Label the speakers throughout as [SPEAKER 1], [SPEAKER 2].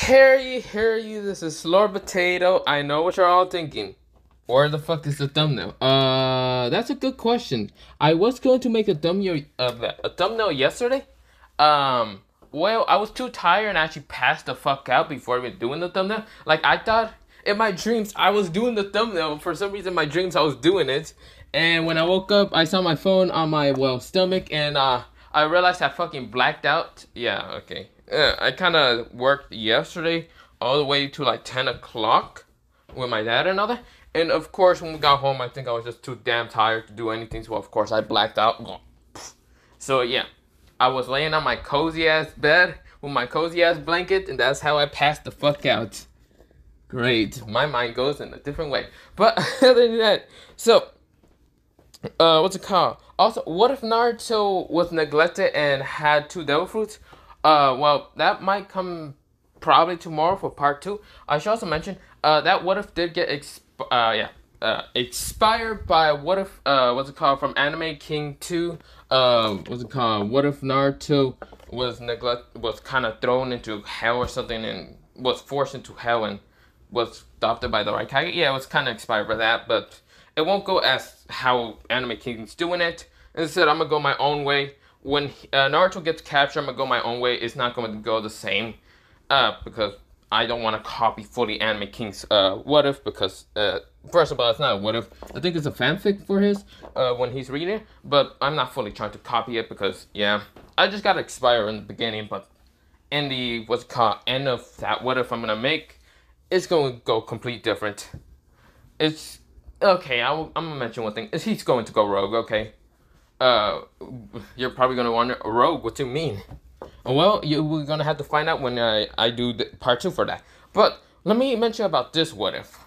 [SPEAKER 1] Hear you, this is Lord Potato. I know what you're all thinking. Where the fuck is the thumbnail? That's a good question. I was going to make a thumbnail yesterday. Well, I was too tired and actually passed the fuck out before even doing the thumbnail. Like, I thought in my dreams I was doing the thumbnail. For some reason, in my dreams I was doing it. And when I woke up, I saw my phone on my, stomach, and, I realized I fucking blacked out. Yeah, okay. I kind of worked yesterday all the way to like 10 o'clock with my dad and all that. And of course, when we got home, I think I was just too damn tired to do anything. So, of course, I blacked out. So, yeah. I was laying on my cozy ass bed with my cozy ass blanket, and that's how I passed the fuck out. Great. My mind goes in a different way. But other than that, so, what's it called? Also, what if Naruto was neglected and had two devil fruits? Well, that might come probably tomorrow for part 2. I should also mention, that what if did get expired by what if, what's it called, from Anime King 2, what's it called, what if Naruto was kind of thrown into hell or something and was forced into hell and was adopted by the Raikage? Yeah, it was kind of expired by that, but it won't go as how Anime King's doing it. Instead, I'm gonna go my own way. When Naruto gets captured, I'm gonna go my own way. It's not going to go the same, because I don't want to copy fully Anime King's what if, because first of all, it's not a what if. I think it's a fanfic for his when he's reading it, but I'm not fully trying to copy it because, yeah, I just got to expire in the beginning, but in the, what's it called, end of that what if I'm gonna make, it's going to go complete different. It's, okay, I'm gonna mention one thing. He's going to go rogue, okay? You're probably gonna wonder, rogue, what do you mean? Well, we're gonna have to find out when I do part 2 for that. But let me mention about this what if.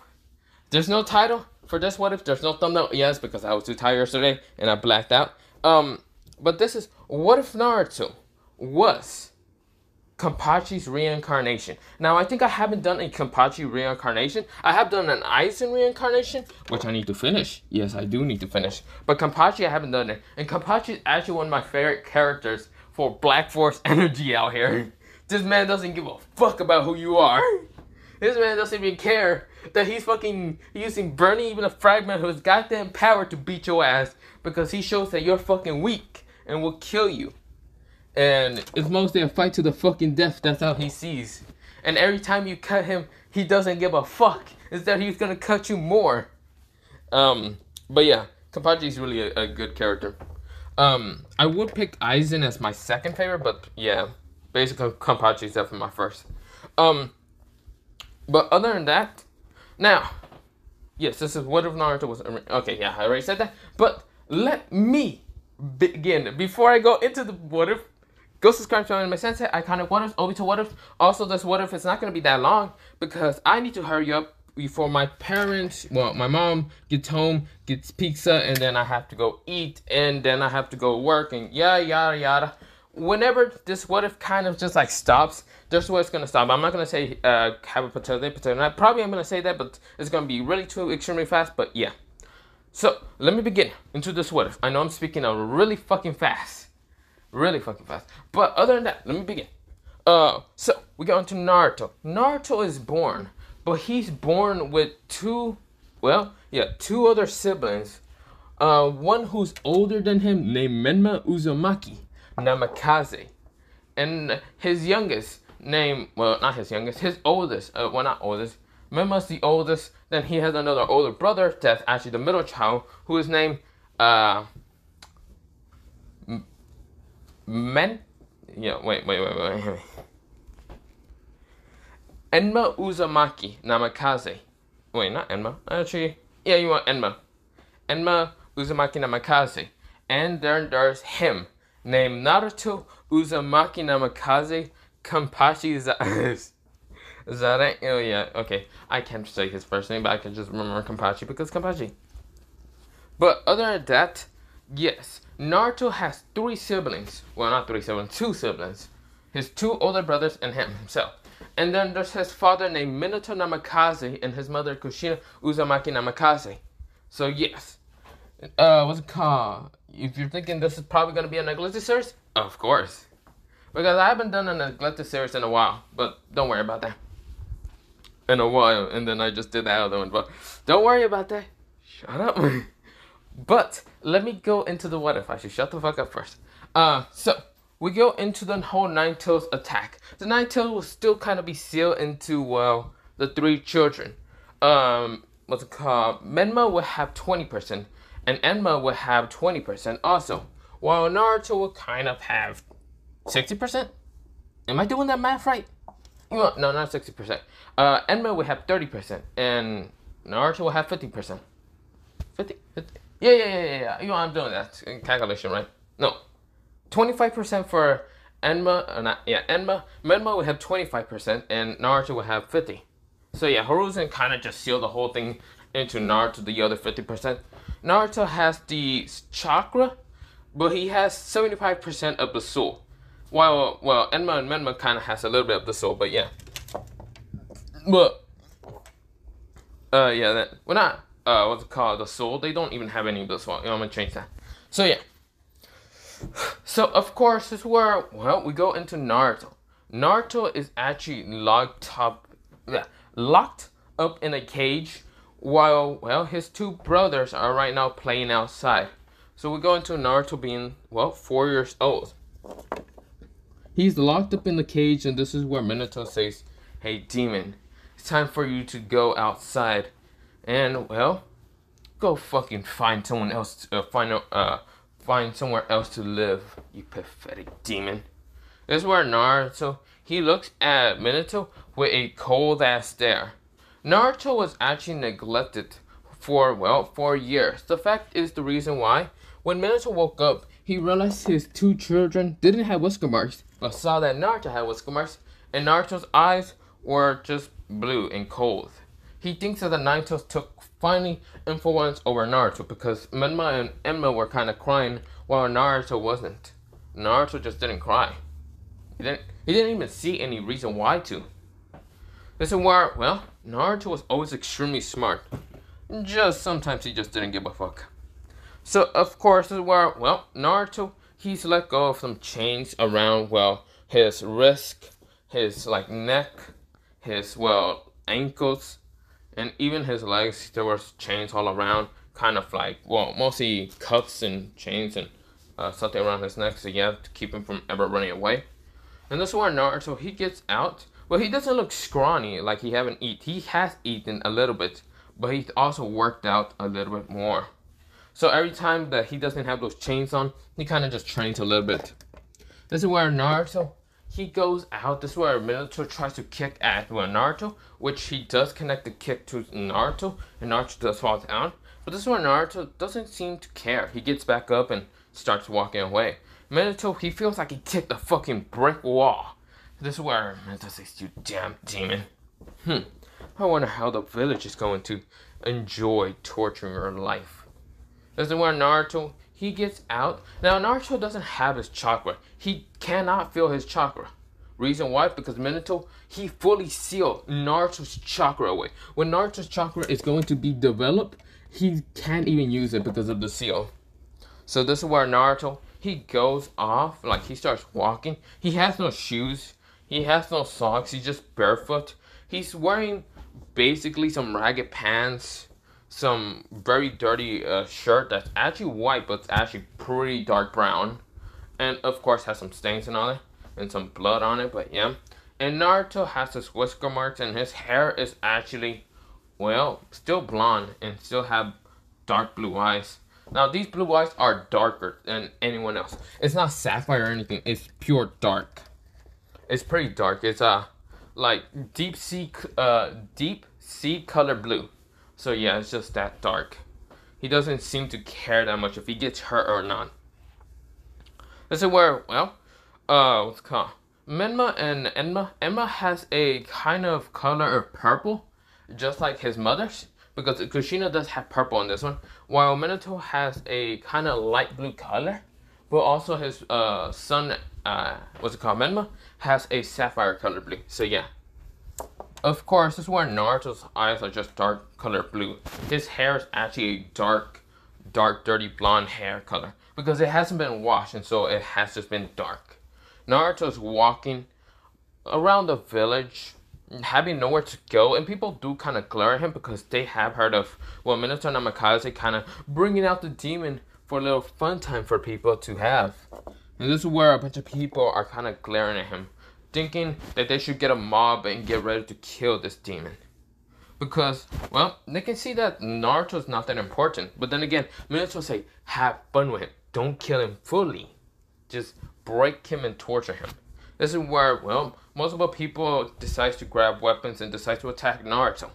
[SPEAKER 1] There's no title for this what if. There's no thumbnail. Yes, because I was too tired yesterday and I blacked out. But this is what if Naruto was Kenpachi's reincarnation. Now, I think I haven't done a Kenpachi reincarnation. I have done an Aizen reincarnation, which I need to finish. Yes, I do need to finish. But Kenpachi, I haven't done it. And Kenpachi is actually one of my favorite characters for Black Force energy out here. This man doesn't give a fuck about who you are. This man doesn't even care that he's fucking using burning even a fragment of his goddamn power to beat your ass because he shows that you're fucking weak and will kill you. And it's mostly a fight to the fucking death. That's how he sees. And every time you cut him, he doesn't give a fuck. Instead, he's gonna cut you more. But yeah, Kenpachi is really a good character. I would pick Aizen as my second favorite, but yeah, basically Kenpachi is definitely my first. But other than that, now, yes, this is what if Naruto was, okay, yeah, I already said that. But let me begin. Before I go into the what if, go subscribe to Anime Sensei, Iconic What If, Obito What If. Also, this What If is not going to be that long because I need to hurry up before my parents, my mom gets home, gets pizza, and then I have to go eat, and then I have to go work, and yada, yada, yada. Whenever this What If kind of just like stops, that's where it's going to stop. I'm not going to say have a potato night. Probably I'm going to say that, but it's going to be really too extremely fast, but yeah. So, let me begin into this What If. I know I'm speaking really fucking fast. Really fucking fast. But other than that, let me begin. So, we go on to Naruto. Naruto is born, but he's born with two other siblings. One who's older than him, named Menma Uzumaki Namikaze. And his youngest, his oldest, not oldest, Menma's the oldest. Then he has another older brother that's actually the middle child, who is named wait. Enma Uzumaki Namikaze. Wait, not Enma. Actually, yeah, you want Enma. Enma Uzumaki Namikaze. And then there's him, named Naruto Uzumaki Namikaze Kenpachi Zaraki. Oh yeah, okay. I can't say his first name, but I can just remember Kenpachi because Kenpachi. But other than that, yes, Naruto has 3 siblings. Well, not 3 siblings, 2 siblings. His 2 older brothers and himself. And then there's his father named Minato Namikaze and his mother Kushina Uzumaki Namikaze. So yes. What's it called? If you're thinking this is probably going to be a neglected series, of course. Because I haven't done a neglected series in a while, but don't worry about that. in a while, and then I just did that other one. But don't worry about that. Shut up. But let me go into the what if. I should shut the fuck up first. So we go into the whole Nine Tails attack. The Nine Tails will still kind of be sealed into the three children. What's it called? Menma will have 20%, and Enma will have 20% also. While Naruto will kind of have 60%. Am I doing that math right? No, not 60%. Enma will have 30%, and Naruto will have 50%. 50? Yeah. I'm doing that calculation right. No, 25% for Enma. Enma. Menma will have 25%, and Naruto will have 50. So yeah, Hiruzen kind of just sealed the whole thing into Naruto, the other 50%. Naruto has the chakra, but he has 75% of the soul. While Enma and Menma kind of has a little bit of the soul, but yeah. But we're not what's it called, the soul. They don't even have any of the soul. I'm gonna change that. So yeah. So of course this is where we go into Naruto. Naruto is actually locked up in a cage, while his two brothers are right now playing outside. So we go into Naruto being 4 years old. He's locked up in the cage, and this is where Minato says, "Hey, demon, it's time for you to go outside, and go fucking find someone else. Find somewhere else to live, you pathetic demon." This is where Naruto he looks at Minato with a cold ass stare. Naruto was actually neglected for 4 years. The fact is the reason why. When Minato woke up, he realized his two children didn't have whisker marks, but saw that Naruto had whisker marks, and Naruto's eyes were just blue and cold. He thinks that the Nine Tails took finally influence over Naruto because Menma and Enma were kind of crying while Naruto wasn't. Naruto just didn't cry. He didn't even see any reason why to. This is where, Naruto was always extremely smart. Just sometimes he just didn't give a fuck. So, of course, this is where, Naruto, he's let go of some chains around, his wrist, his, neck, his, ankles, and even his legs. There was chains all around, kind of mostly cuffs and chains and something around his neck, so to keep him from ever running away. And this is where Naruto, he gets out. Well, he doesn't look scrawny, like he haven't eaten. He has eaten a little bit, but he's also worked out a little bit more. So every time that he doesn't have those chains on, he kind of just trains a little bit. This is where Naruto, he goes out. This is where Minato tries to kick at Naruto, which he does connect the kick to Naruto, and Naruto does fall down. But this is where Naruto doesn't seem to care. He gets back up and starts walking away. Minato, he feels like he kicked a fucking brick wall. This is where Minato says, "You damn demon. I wonder how the village is going to enjoy torturing your life." This is where Naruto, he gets out. Now, Naruto doesn't have his chakra. He cannot feel his chakra. Reason why? Because Minato, he fully sealed Naruto's chakra away. When Naruto's chakra is going to be developed, he can't even use it because of the seal. So this is where Naruto, he goes off, he starts walking. He has no shoes. He has no socks. He's just barefoot. He's wearing basically some ragged pants, some very dirty shirt that's actually white, but it's actually pretty dark brown. And of course has some stains and all that, and some blood on it, but yeah. And Naruto has his whisker marks, and his hair is actually, still blonde, and still have dark blue eyes. Now these blue eyes are darker than anyone else. It's not sapphire or anything, it's pure dark. It's pretty dark. It's deep sea color blue. So yeah, it's just that dark. He doesn't seem to care that much if he gets hurt or not. This is where, what's it called? Menma and Enma. Enma has a kind of color of purple, just like his mother's, because Kushina does have purple in this one, while Minato has a kind of light blue color, but also his son, Menma, has a sapphire color blue. So yeah. Of course, this is where Naruto's eyes are just dark color blue. His hair is actually a dark, dirty blonde hair color because it hasn't been washed, and so it has just been dark. Naruto's walking around the village, having nowhere to go, and people do kind of glare at him because they have heard of, well, Minato Namikaze kind of bringing out the demon for a little fun time for people to have. And this is where a bunch of people are kind of glaring at him, thinking that they should get a mob and get ready to kill this demon. Because, well, they can see that Naruto's not that important. But then again, Minato say, have fun with him. Don't kill him fully. Just break him and torture him. This is where, well, multiple people decide to grab weapons and decide to attack Naruto.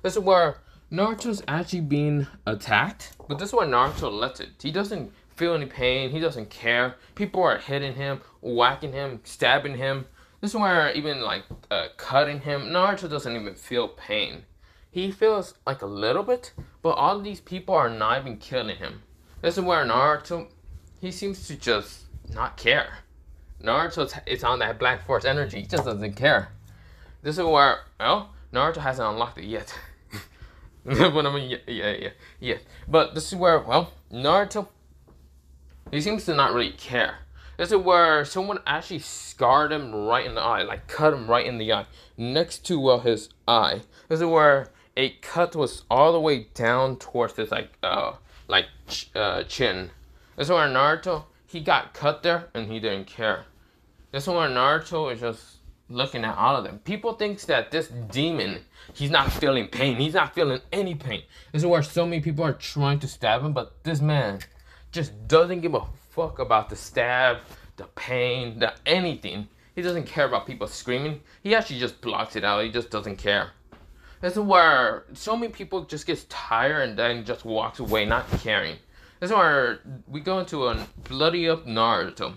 [SPEAKER 1] This is where Naruto's actually being attacked. But this is where Naruto lets it. He doesn't feel any pain. He doesn't care. People are hitting him, whacking him, stabbing him. This is where even like cutting him. Naruto doesn't even feel pain. He feels like a little bit, but all these people are not even killing him. This is where Naruto, he seems to just not care. Naruto is on that Black Force energy. He just doesn't care. This is where, well, Naruto hasn't unlocked it yet. But I mean, yeah. But this is where, well, Naruto, he seems to not really care. This is where someone actually scarred him right in the eye, like cut him right in the eye, next to, well, his eye. This is where a cut was all the way down towards his chin. This is where Naruto, he got cut there and he didn't care. This is where Naruto is just looking at all of them. People think that this demon, he's not feeling pain. He's not feeling any pain. This is where so many people are trying to stab him, but this man just doesn't give a fuck about the stab, the pain, the anything. He doesn't care about people screaming. He actually just blocks it out. He just doesn't care. This is where so many people just gets tired and then just walks away, not caring. This is where we go into a bloody up Naruto.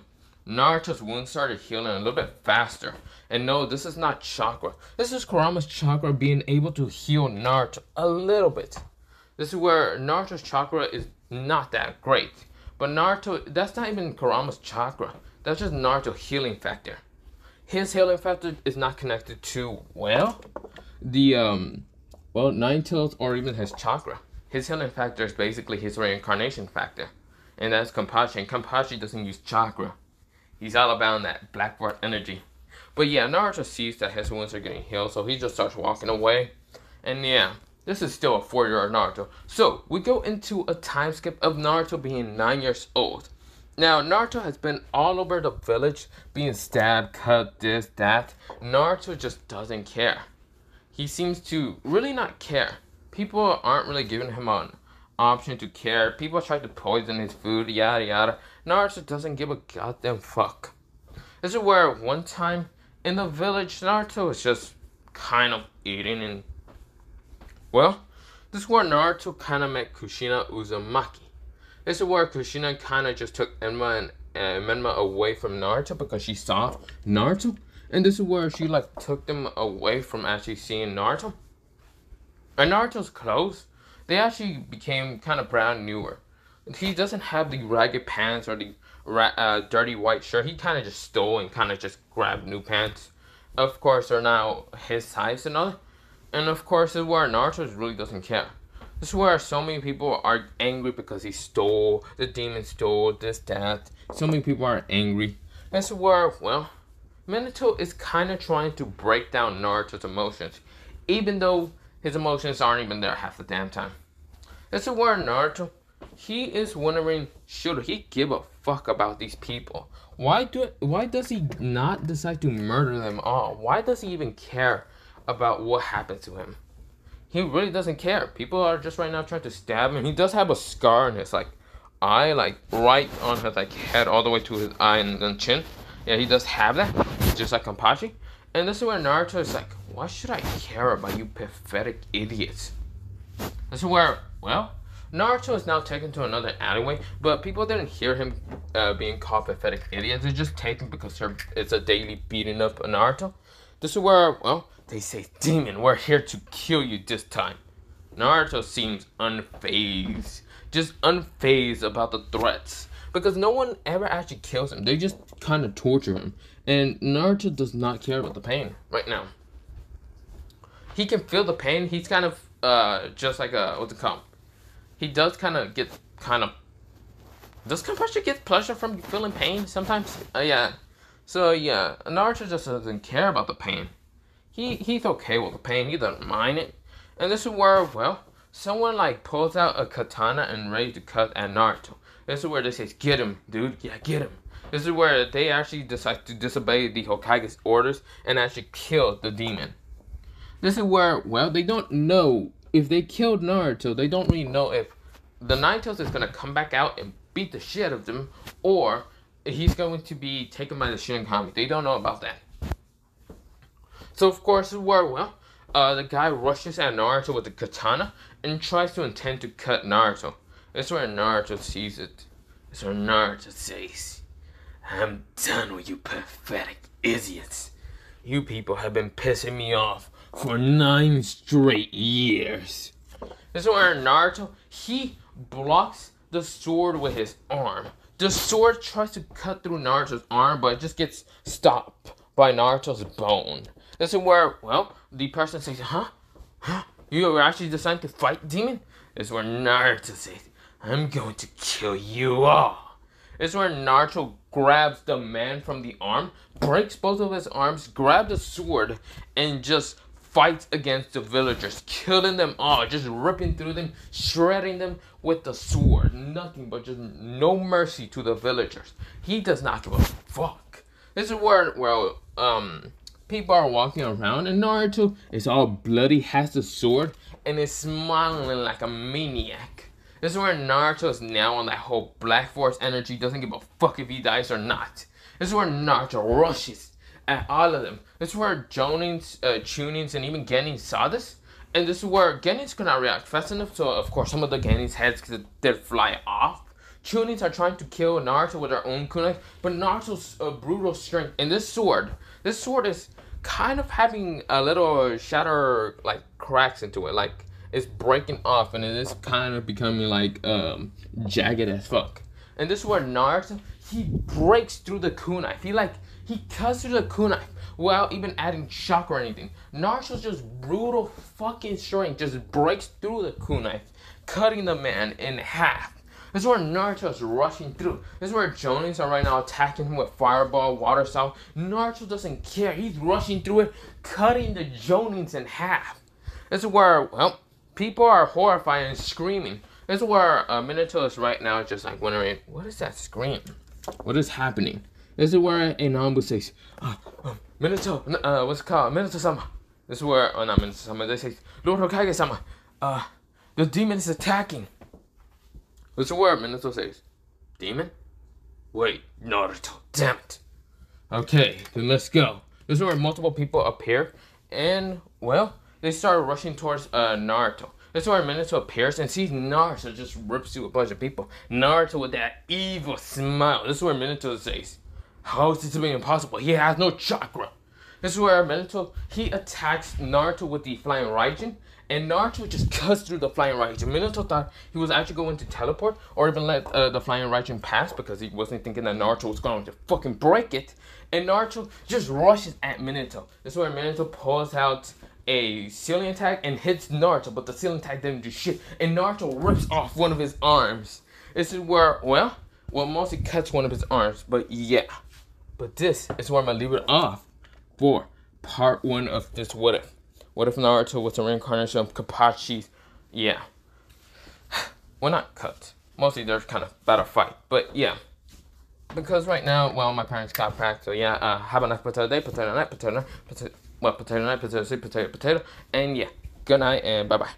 [SPEAKER 1] Naruto's wounds started healing a little bit faster. And no, this is not chakra. This is Kurama's chakra being able to heal Naruto a little bit. This is where Naruto's chakra is not that great. But Naruto, that's not even Kurama's chakra. That's just Naruto's healing factor. His healing factor is not connected to, well, the Nine Tails or even his chakra. His healing factor is basically his reincarnation factor. And that's Kenpachi. And Kenpachi doesn't use chakra. He's all about that Black Force energy. But yeah, Naruto sees that his wounds are getting healed, so he just starts walking away. And yeah, this is still a 4-year-old Naruto. So, we go into a time skip of Naruto being 9 years old. Now, Naruto has been all over the village, being stabbed, cut, this, that. Naruto just doesn't care. He seems to really not care. People aren't really giving him an option to care. People try to poison his food, yada yada. Naruto doesn't give a goddamn fuck. This is where one time in the village, Naruto is just kind of eating and, well, this is where Naruto kind of met Kushina Uzumaki. This is where Kushina kind of just took Menma away from Naruto because she saw Naruto. And this is where she like took them away from actually seeing Naruto. And Naruto's clothes, they actually became kind of brand newer. He doesn't have the ragged pants or the dirty white shirt. He kind of just stole and kind of just grabbed new pants. Of course, they're now his size and all. And of course, this is where Naruto really doesn't care. This is where so many people are angry because he stole, the demon stole, this, that. So many people are angry. This is where, well, Minato is kind of trying to break down Naruto's emotions, even though his emotions aren't even there half the damn time. This is where Naruto, he is wondering, should he give a fuck about these people? Why does he not decide to murder them all? Why does he even care about what happens to him? He really doesn't care. People are just right now trying to stab him. He does have a scar in his like eye, like right on his like head, all the way to his eye and chin. Yeah, he does have that, just like Kenpachi. And this is where Naruto is like, why should I care about you pathetic idiots? This is where, well, Naruto is now taken to another alleyway, but people didn't hear him being called pathetic idiots. They're just taken because it's a daily beating up of Naruto. This is where, well, they say, demon, we're here to kill you this time. Naruto seems unfazed. Just unfazed about the threats. Because no one ever actually kills him. They just kind of torture him. And Naruto does not care about the pain right now. He can feel the pain. He's kind of just like a, what's it called? He does kind of get does Kenpachi get pleasure from feeling pain sometimes? Yeah. So yeah, Naruto just doesn't care about the pain. he's okay with the pain. He doesn't mind it. And this is where, well, someone like pulls out a katana and ready to cut at Naruto. This is where they say, "Get him, dude. Yeah, get him." This is where they actually decide to disobey the Hokage's orders and actually kill the demon. This is where, well, they don't know if they killed Naruto. They don't really know if the Nine Tails is gonna come back out and beat the shit out of them, or he's going to be taken by the Shinigami. They don't know about that. So of course, where, well, the guy rushes at Naruto with the katana and tries to intend to cut Naruto. That's where Naruto sees it. That's where Naruto says, "I'm done with you pathetic idiots. You people have been pissing me off for 9 straight years." This is where Naruto, he blocks the sword with his arm. The sword tries to cut through Naruto's arm, but it just gets stopped by Naruto's bone. This is where, well, the person says, huh? You actually decided to fight demon? This is where Naruto says, "I'm going to kill you all." This is where Naruto grabs the man from the arm, breaks both of his arms, grabs the sword, and just fights against the villagers, killing them all, just ripping through them, shredding them with the sword. Nothing but just no mercy to the villagers. He does not give a fuck. This is where, well, people are walking around and Naruto is all bloody, has the sword, and is smiling like a maniac. This is where Naruto is now on that whole Black Force energy, doesn't give a fuck if he dies or not. This is where Naruto rushes at all of them. This is where Jonins, Chunins, and even Genins saw this. And this is where Genins could not react fast enough, so of course some of the Genins' heads did fly off. Chunins are trying to kill Naruto with their own kunai, but Naruto's brutal strength, and this sword is kind of having a little shatter, like, cracks into it, like it's breaking off, and it is kind of becoming like jagged as fuck. And this is where Naruto, he breaks through the kunai. He cuts through the kunai without even adding shock or anything. Naruto's just brutal fucking strength just breaks through the kunai, cutting the man in half. This is where Naruto's rushing through. This is where Jonins are right now attacking him with fireball, water style. Naruto doesn't care. He's rushing through it, cutting the Jonins in half. This is where, well, people are horrified and screaming. This is where Minato is right now just like wondering, what is that scream? What is happening? This is where Inambu says, Minato, what's it called? Minato-sama. This is where, oh, not Minato-sama, they say, Lord Hokage-sama, the demon is attacking. This is where Minato says, demon? Wait, Naruto, damn it. Okay, then let's go. This is where multiple people appear, and, well, they start rushing towards Naruto. This is where Minato appears and sees Naruto just rips through a bunch of people. Naruto with that evil smile. This is where Minato says, how is this even impossible? He has no chakra. This is where Minato, he attacks Naruto with the flying Raijin, and Naruto just cuts through the flying Raijin. Minato thought he was actually going to teleport or even let the flying Raijin pass because he wasn't thinking that Naruto was going to fucking break it. And Naruto just rushes at Minato. This is where Minato pulls out a ceiling attack and hits Naruto, but the ceiling attack didn't do shit. And Naruto rips off one of his arms. This is where, well, mostly cuts one of his arms, but yeah. But this is where I'm gonna leave it off for part 1 of this What If. What if Naruto was a reincarnation of Kenpachi's? Yeah. Well, not cut. Mostly they're kind of about to fight, but yeah. Because right now, well, my parents got back, so yeah, have a nice potato day, potato night, potato night, potato night, potato soup, potato, and yeah. Good night, and bye-bye.